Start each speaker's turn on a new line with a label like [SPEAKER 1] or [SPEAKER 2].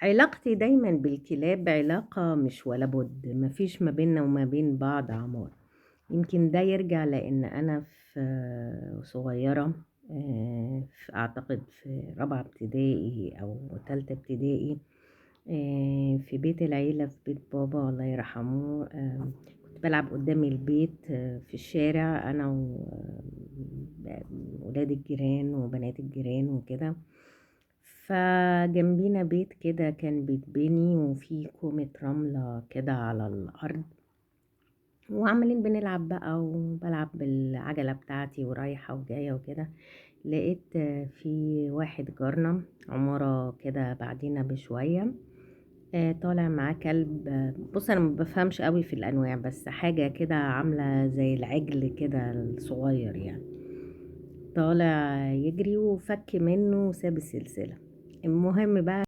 [SPEAKER 1] علاقتي دايمًا بالكلاب علاقة مش ولا بُد، ما فيش ما بيننا وما بين بعض عمار، يمكن ده يرجع لإن أنا صغيرة أعتقد في رابعة ابتدائي أو تالتة ابتدائي، في بيت العيلة في بيت بابا الله يرحمه، كنت بالعب قدّام البيت في الشارع أنا ولاد الجيران وبنات الجيران وكده. فجنبينا بيت كده كان بيتبني وفيه كومة رملة كده على الأرض، وعمالين بنلعب بقى وبلعب بالعجلة بتاعتي ورايحة وجاية وكده. لقيت في واحد جارنا عمارة كده بعدينا بشوية، طالع معاه كلب. بص أنا ما بفهمش قوي في الأنواع، بس حاجة كده عاملة زي العجل كده الصغير يعني، طالع يجري وفك منه وساب السلسلة. المهم بقى